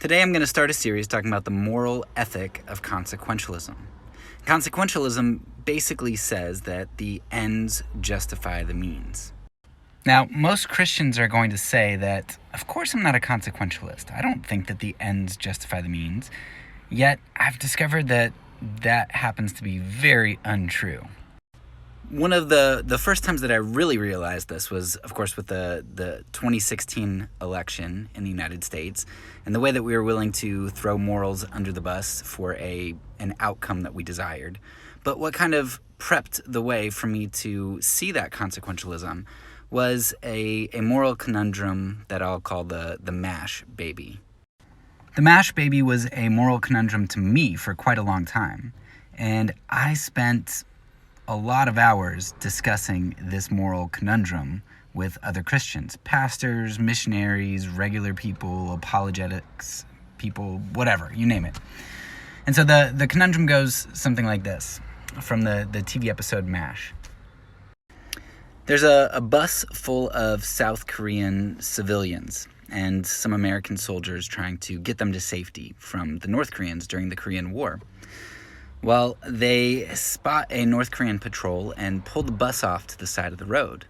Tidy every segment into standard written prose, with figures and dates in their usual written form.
Today I'm going to start a series talking about the moral ethic of consequentialism. Consequentialism basically says that the ends justify the means. Now, most Christians are going to say that, of course I'm not a consequentialist. I don't think that the ends justify the means. Yet, I've discovered that happens to be very untrue. One of the first times that I really realized this was, of course, with the 2016 election in the United States, and the way that we were willing to throw morals under the bus for an outcome that we desired. But what kind of prepped the way for me to see that consequentialism was a moral conundrum that I'll call the M.A.S.H baby. The M.A.S.H baby was a moral conundrum to me for quite a long time, and I spent a lot of hours discussing this moral conundrum with other Christians, pastors, missionaries, regular people, apologetics people, whatever, you name it. And so the conundrum goes something like this from the TV episode M.A.S.H. There's a bus full of South Korean civilians and some American soldiers trying to get them to safety from the North Koreans during the Korean War. Well, they spot a North Korean patrol and pull the bus off to the side of the road.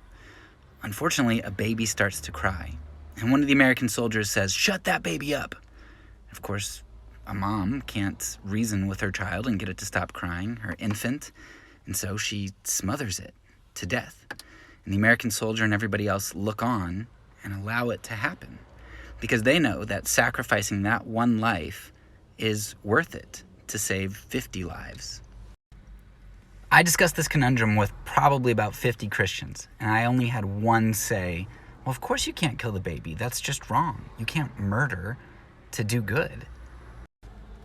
Unfortunately, a baby starts to cry, and one of the American soldiers says, "Shut that baby up." Of course, a mom can't reason with her child and get it to stop crying, her infant, and so she smothers it to death. And the American soldier and everybody else look on and allow it to happen, because they know that sacrificing that one life is worth it to save 50 lives. I discussed this conundrum with probably about 50 Christians, and I only had one say, "Well, of course you can't kill the baby. That's just wrong. You can't murder to do good."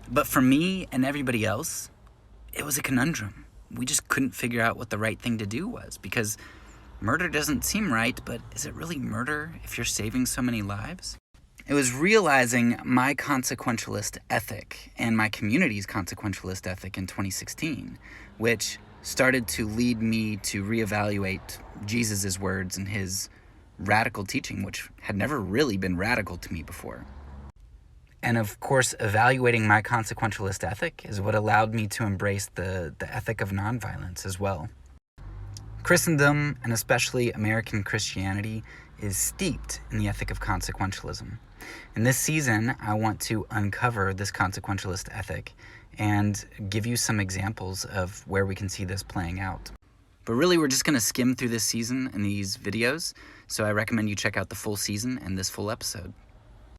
But for me and everybody else, it was a conundrum. We just couldn't figure out what the right thing to do was, because murder doesn't seem right, but is it really murder if you're saving so many lives? It was realizing my consequentialist ethic and my community's consequentialist ethic in 2016, which started to lead me to reevaluate Jesus' words and his radical teaching, which had never really been radical to me before. And of course, evaluating my consequentialist ethic is what allowed me to embrace the ethic of nonviolence as well. Christendom, and especially American Christianity, is steeped in the ethic of consequentialism. In this season, I want to uncover this consequentialist ethic and give you some examples of where we can see this playing out. But really, we're just going to skim through this season in these videos, so I recommend you check out the full season and this full episode.